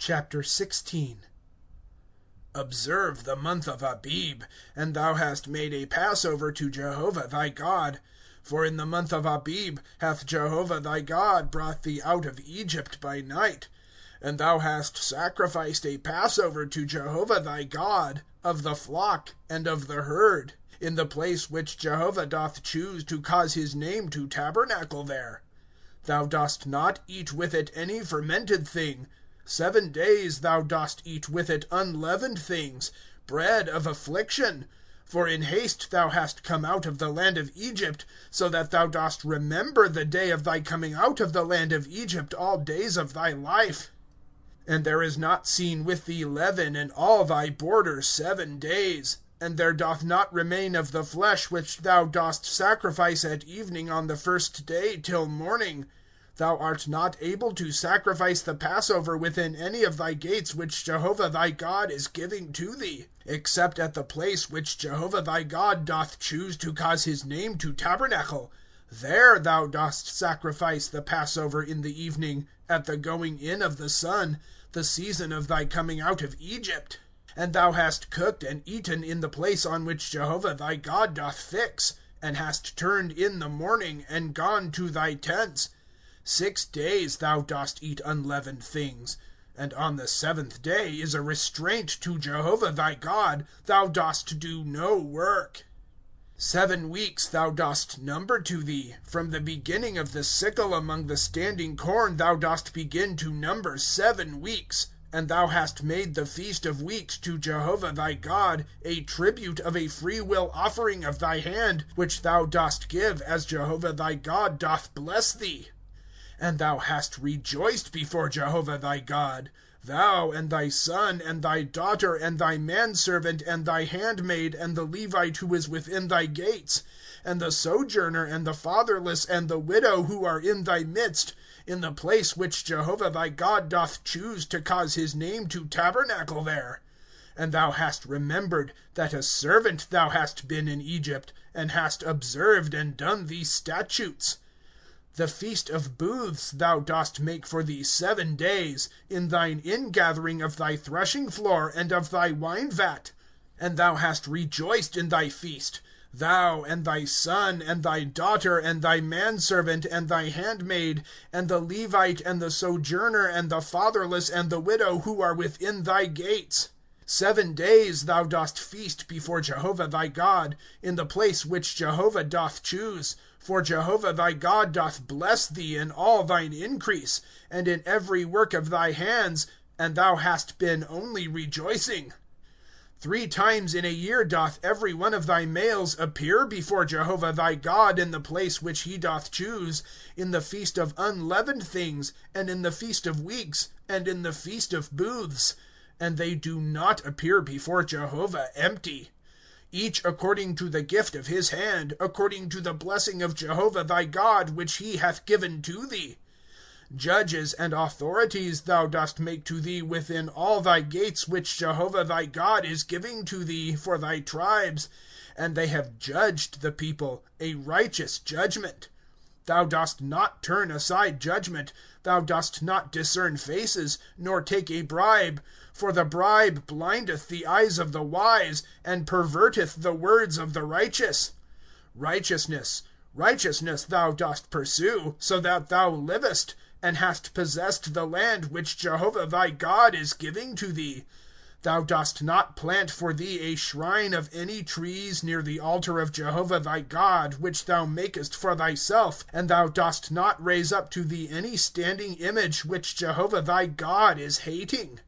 16. Observe the month of Abib, and thou hast made a Passover to Jehovah thy God. For in the month of Abib hath Jehovah thy God brought thee out of Egypt by night. And thou hast sacrificed a Passover to Jehovah thy God, of the flock and of the herd, in the place which Jehovah doth choose to cause his name to tabernacle there. Thou dost not eat with it any fermented thing. 7 days thou dost eat with it unleavened things, bread of affliction. For in haste thou hast come out of the land of Egypt, so that thou dost remember the day of thy coming out of the land of Egypt all days of thy life. And there is not seen with thee leaven in all thy borders 7 days. And there doth not remain of the flesh which thou dost sacrifice at evening on the 1st day till morning. Thou art not able to sacrifice the Passover within any of thy gates which Jehovah thy God is giving to thee, except at the place which Jehovah thy God doth choose to cause his name to tabernacle. There thou dost sacrifice the Passover in the evening, at the going in of the sun, the season of thy coming out of Egypt. And thou hast cooked and eaten in the place on which Jehovah thy God doth fix, and hast turned in the morning, and gone to thy tents. 6 days thou dost eat unleavened things. And on the 7th day is a restraint to Jehovah thy God, thou dost do no work. 7 weeks thou dost number to thee. From the beginning of the sickle among the standing corn thou dost begin to number 7 weeks. And thou hast made the feast of weeks to Jehovah thy God, a tribute of a freewill offering of thy hand, which thou dost give as Jehovah thy God doth bless thee. And thou hast rejoiced before Jehovah thy God, thou and thy son and thy daughter and thy manservant and thy handmaid and the Levite who is within thy gates, and the sojourner and the fatherless and the widow who are in thy midst, in the place which Jehovah thy God doth choose to cause his name to tabernacle there. And thou hast remembered that a servant thou hast been in Egypt, and hast observed and done these statutes. The feast of booths thou dost make for thee 7 days, in thine ingathering of thy threshing floor and of thy wine vat. And thou hast rejoiced in thy feast, thou and thy son and thy daughter and thy manservant and thy handmaid, and the Levite and the sojourner and the fatherless and the widow who are within thy gates. 7 days thou dost feast before Jehovah thy God, in the place which Jehovah doth choose. For Jehovah thy God doth bless thee in all thine increase, and in every work of thy hands, and thou hast been only rejoicing. 3 times in a year doth every one of thy males appear before Jehovah thy God in the place which he doth choose, in the feast of unleavened things, and in the feast of weeks, and in the feast of booths. And they do not appear before Jehovah empty. Each according to the gift of his hand, according to the blessing of Jehovah thy God, which he hath given to thee. Judges and authorities thou dost make to thee within all thy gates which Jehovah thy God is giving to thee for thy tribes, and they have judged the people, a righteous judgment. Thou dost not turn aside judgment, thou dost not discern faces, nor take a bribe, for the bribe blindeth the eyes of the wise, and perverteth the words of the righteous. Righteousness, righteousness thou dost pursue, so that thou livest, and hast possessed the land which Jehovah thy God is giving to thee. Thou dost not plant for thee a shrine of any trees near the altar of Jehovah thy God, which thou makest for thyself, and thou dost not raise up to thee any standing image which Jehovah thy God is hating.